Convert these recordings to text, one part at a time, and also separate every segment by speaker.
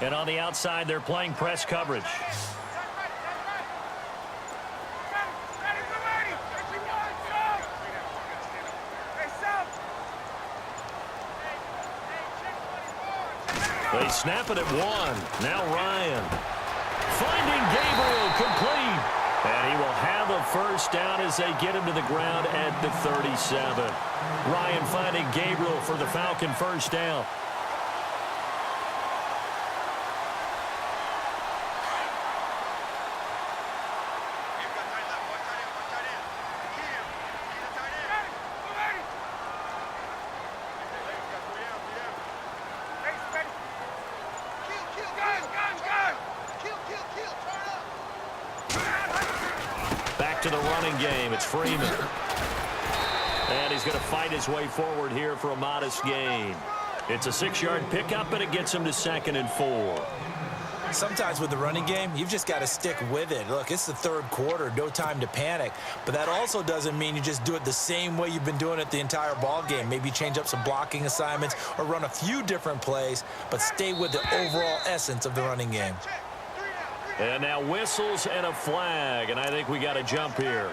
Speaker 1: And on the outside, they're playing press coverage. They snap it at one. Now Ryan. Finding Gabriel complete. And he will have a first down as they get him to the ground at the 37. Ryan finding Gabriel for the Falcon first down. To the running game. It's Freeman. And he's going to fight his way forward here for a modest gain. It's a 6-yard pickup, and it gets him to 2nd and 4.
Speaker 2: Sometimes with the running game, you've just got to stick with it. Look, it's the third quarter, no time to panic. But that also doesn't mean you just do it the same way you've been doing it the entire ball game. Maybe change up some blocking assignments or run a few different plays, but stay with the overall essence of the running game.
Speaker 1: And now whistles and a flag, and I think we got a jump here.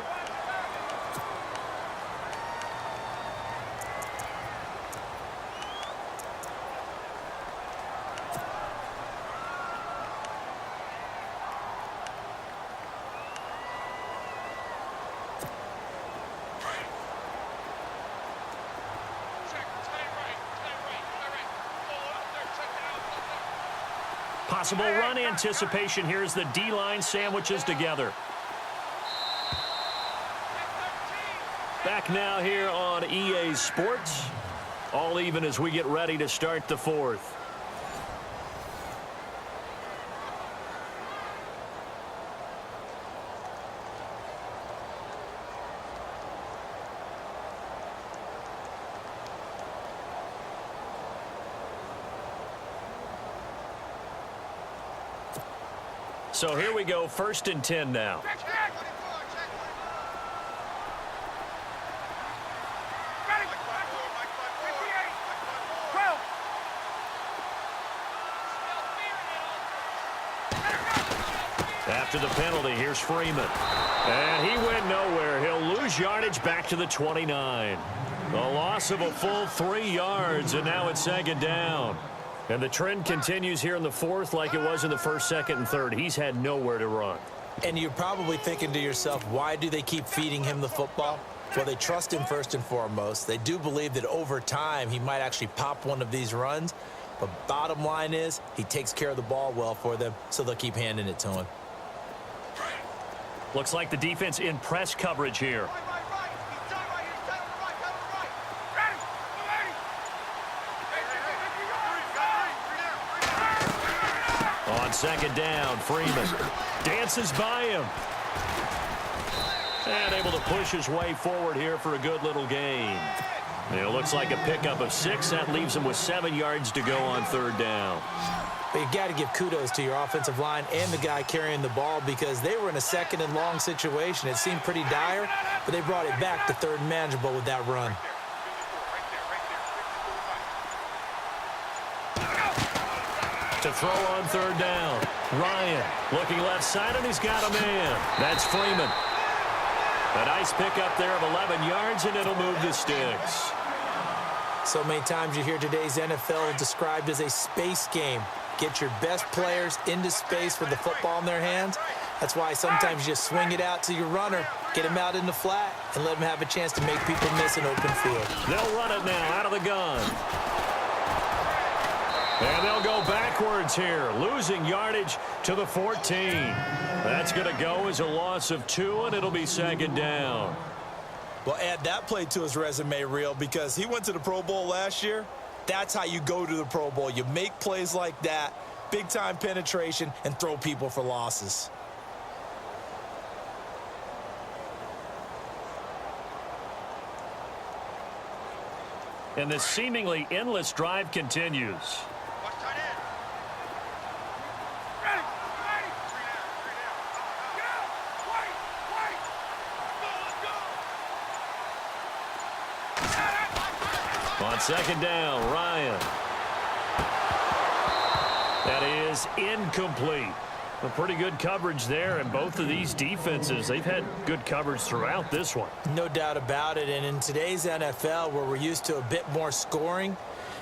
Speaker 1: Possible run anticipation here as the D-line sandwiches together. Back now here on EA Sports. All even as we get ready to start the fourth. So here we go, 1st and 10 now. After the penalty, here's Freeman. And he went nowhere. He'll lose yardage back to the 29. A loss of a full 3 yards, and now it's 2nd down. And the trend continues here in the fourth like it was in the first, second, and third. He's had nowhere to run.
Speaker 2: And you're probably thinking to yourself, why do they keep feeding him the football? Well, they trust him first and foremost. They do believe that over time he might actually pop one of these runs. But bottom line is he takes care of the ball well for them, so they'll keep handing it to him.
Speaker 1: Looks like the defense in press coverage here. On 2nd down, Freeman dances by him. And able to push his way forward here for a good little gain. It looks like a pickup of 6. That leaves him with 7 yards to go on 3rd down.
Speaker 2: But you got to give kudos to your offensive line and the guy carrying the ball because they were in a 2nd and long situation. It seemed pretty dire, but they brought it back to 3rd and manageable with that run.
Speaker 1: To throw on 3rd down. Ryan looking left side, and he's got a man. That's Freeman. A nice pickup there of 11 yards, and it'll move the sticks.
Speaker 2: So many times you hear today's NFL described as a space game. Get your best players into space with the football in their hands. That's why sometimes you just swing it out to your runner, get him out in the flat, and let him have a chance to make people miss an open field.
Speaker 1: They'll run it now out of the gun. And they'll go backwards here, losing yardage to the 14. That's going to go as a loss of 2, and it'll be 2nd down.
Speaker 2: Well, add that play to his resume reel because he went to the Pro Bowl last year. That's how you go to the Pro Bowl. You make plays like that, big-time penetration, and throw people for losses.
Speaker 1: And this seemingly endless drive continues. On 2nd down, Ryan. That is incomplete. A pretty good coverage there, and both of these defenses, they've had good coverage throughout this one.
Speaker 2: No doubt about it, and in today's NFL, where we're used to a bit more scoring,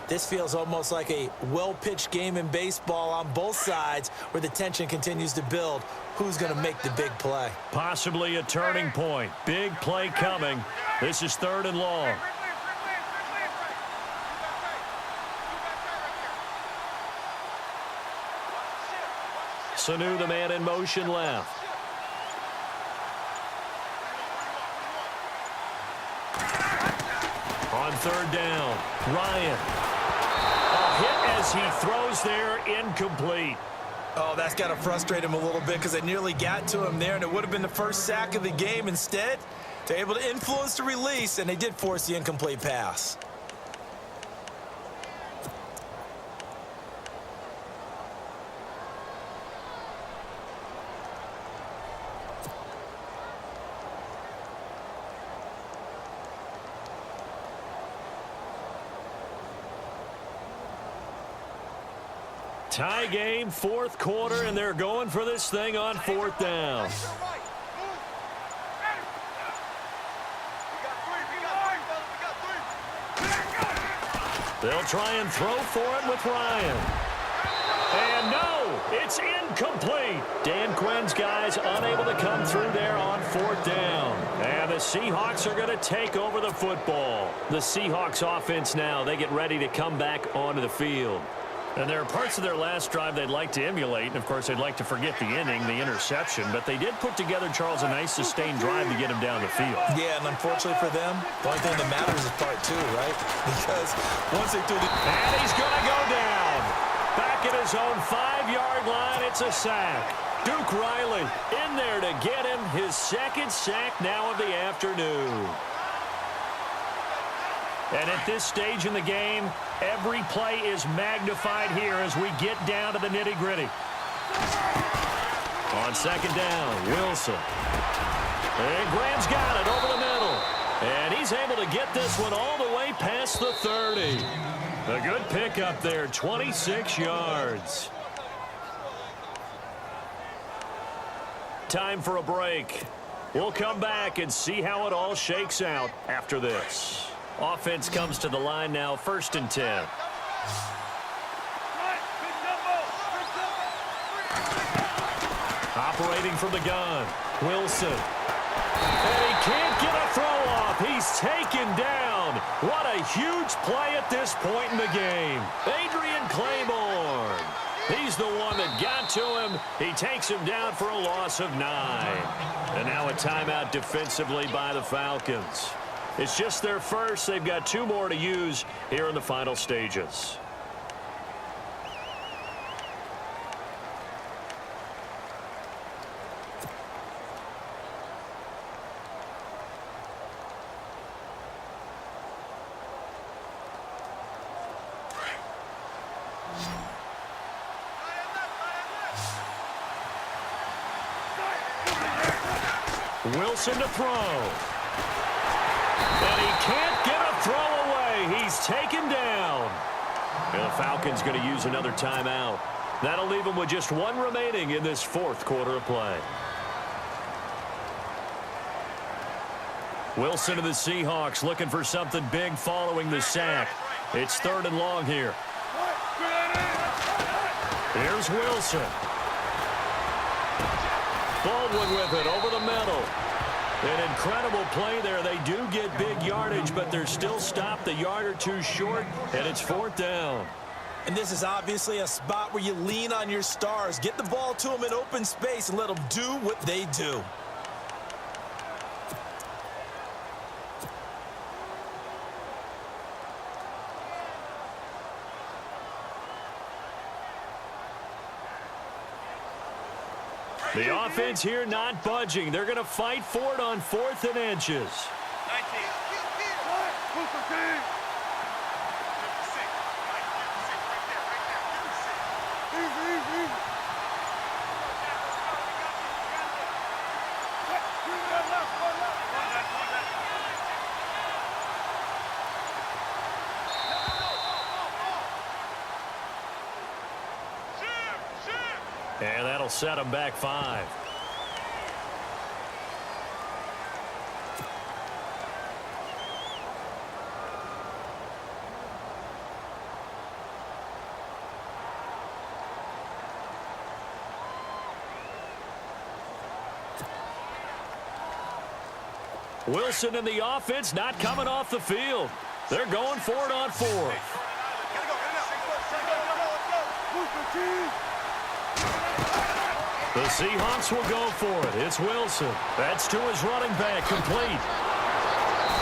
Speaker 2: this feels almost like a well-pitched game in baseball on both sides where the tension continues to build. Who's going to make the big play?
Speaker 1: Possibly a turning point. Big play coming. This is 3rd and long. Sanu, the man in motion left. On 3rd down, Ryan. A hit as he throws there, incomplete.
Speaker 2: Oh, that's got to frustrate him a little bit because they nearly got to him there, and it would have been the first sack of the game. Instead, they're able to influence the release, and they did force the incomplete pass.
Speaker 1: Tie game, 4th quarter, and they're going for this thing on 4th down. They'll try and throw for it with Ryan. And no, it's incomplete. Dan Quinn's guys unable to come through there on 4th down. And the Seahawks are going to take over the football. The Seahawks offense now, they get ready to come back onto the field. And there are parts of their last drive they'd like to emulate. And, of course, they'd like to forget the inning, the interception. But they did put together, Charles, a nice sustained drive to get him down the field.
Speaker 2: Yeah, and unfortunately for them, the only thing that matters is part 2, right? Because once they do the...
Speaker 1: And he's going to go down. Back at his own 5-yard line, it's a sack. Duke Riley in there to get him his 2nd sack now of the afternoon. And at this stage in the game, every play is magnified here as we get down to the nitty-gritty. On 2nd down, Wilson. And Graham's got it over the middle. And he's able to get this one all the way past the 30. A good pickup there, 26 yards. Time for a break. We'll come back and see how it all shakes out after this. Offense comes to the line now, 1st and 10. Operating from the gun, Wilson. And he can't get a throw off. He's taken down. What a huge play at this point in the game. Adrian Claiborne. He's the one that got to him. He takes him down for a loss of 9. And now a timeout defensively by the Falcons. It's just their first. They've got 2 more to use here in the final stages. Wilson to throw. And he can't get a throw away. He's taken down. And the Falcons going to use another timeout. That'll leave them with just 1 remaining in this 4th quarter of play. Wilson to the Seahawks looking for something big following the sack. It's 3rd and long here. Here's Wilson. Baldwin with it over the middle. An incredible play there. They do get big yardage, but they're still stopped a yard or 2 short, and it's 4th down.
Speaker 2: And this is obviously a spot where you lean on your stars. Get the ball to them in open space and let them do what they do.
Speaker 1: The offense here not budging. They're going to fight for it on 4th and inches. And that'll set them back 5. Wilson and the offense not coming off the field. They're going for it on 4th. The Seahawks will go for it. It's Wilson. That's to his running back, complete.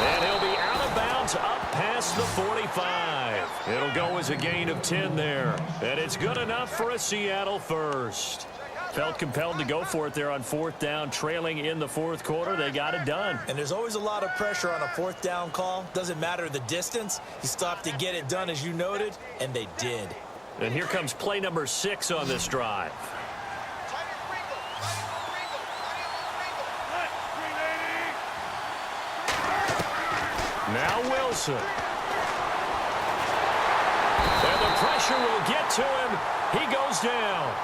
Speaker 1: And he'll be out of bounds up past the 45. It'll go as a gain of 10 there. And it's good enough for a Seattle first. Felt compelled to go for it there on 4th down, trailing in the 4th quarter. They got it done.
Speaker 2: And there's always a lot of pressure on a 4th down call. Doesn't matter the distance. He stopped to get it done, as you noted, and they did.
Speaker 1: And here comes play number 6 on this drive. Now Wilson. And the pressure will get to him. He goes down.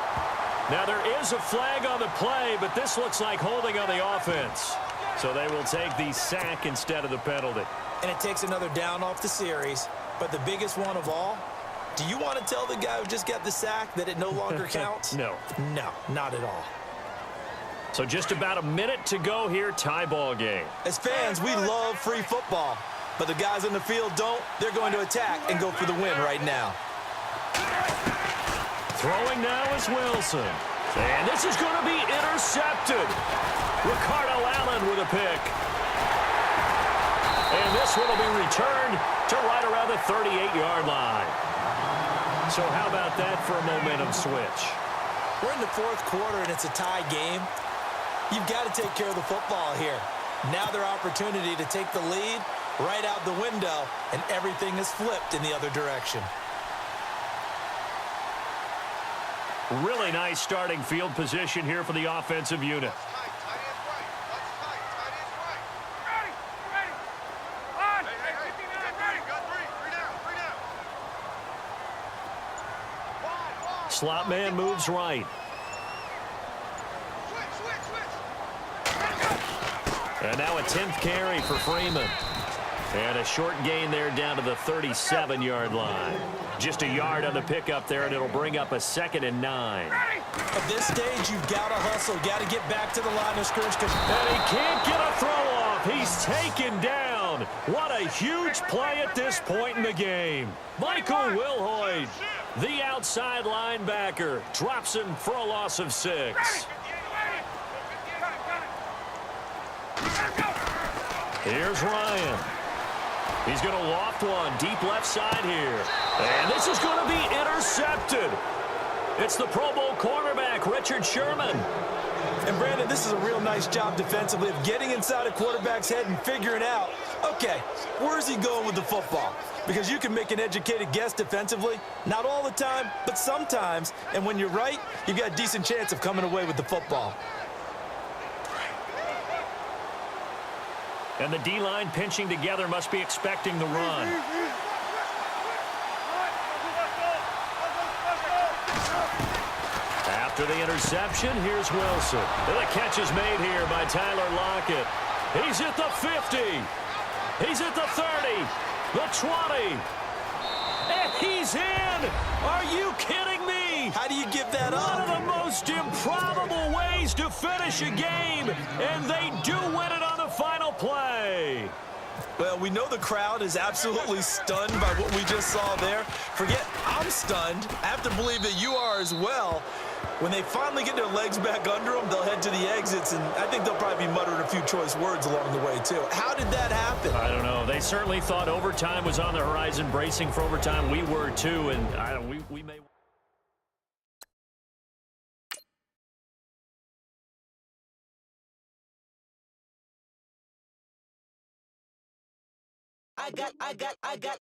Speaker 1: Now, there is a flag on the play, but this looks like holding on the offense. So they will take the sack instead of the penalty.
Speaker 2: And it takes another down off the series. But the biggest one of all, do you want to tell the guy who just got the sack that it no longer counts?
Speaker 1: No.
Speaker 2: No, not at all.
Speaker 1: So just about a minute to go here, tie ball game.
Speaker 2: As fans, we love free football. But the guys on the field don't. They're going to attack and go for the win right now.
Speaker 1: Throwing now is Wilson. And this is going to be intercepted. Ricardo Allen with a pick. And this one will be returned to right around the 38-yard line. So how about that for a momentum switch?
Speaker 2: We're in the 4th quarter, and it's a tie game. You've got to take care of the football here. Now their opportunity to take the lead right out the window, and everything is flipped in the other direction.
Speaker 1: Really nice starting field position here for the offensive unit. Slot man moves right. And now a 10th carry for Freeman. And a short gain there down to the 37-yard line. Just a yard on the pickup there, and it'll bring up a 2nd and 9.
Speaker 2: At this stage, you've got to hustle. Got to get back to the line of scrimmage.
Speaker 1: And he can't get a throw off. He's taken down. What a huge play at this point in the game. Michael Wilhoit, the outside linebacker, drops him for a loss of 6. Here's Ryan. He's going to loft one deep left side here. And this is going to be intercepted. It's the Pro Bowl cornerback, Richard Sherman.
Speaker 2: And, Brandon, this is a real nice job defensively of getting inside a quarterback's head and figuring out, okay, where's he going with the football? Because you can make an educated guess defensively. Not all the time, but sometimes. And when you're right, you've got a decent chance of coming away with the football.
Speaker 1: And the D-line pinching together must be expecting the run. After the interception, here's Wilson. And the catch is made here by Tyler Lockett. He's at the 50. He's at the 30. The 20. And he's in. Are you kidding me?
Speaker 2: How do you give that up?
Speaker 1: One of the most improbable ways to finish a game. And they do win it on the final play.
Speaker 2: Well, we know the crowd is absolutely stunned by what we just saw there. Forget I'm stunned. I have to believe that you are as well. When they finally get their legs back under them, they'll head to the exits, and I think they'll probably be muttering a few choice words along the way, too. How did that happen?
Speaker 1: I don't know. They certainly thought overtime was on the horizon, bracing for overtime. We were, too, and we may...
Speaker 3: I got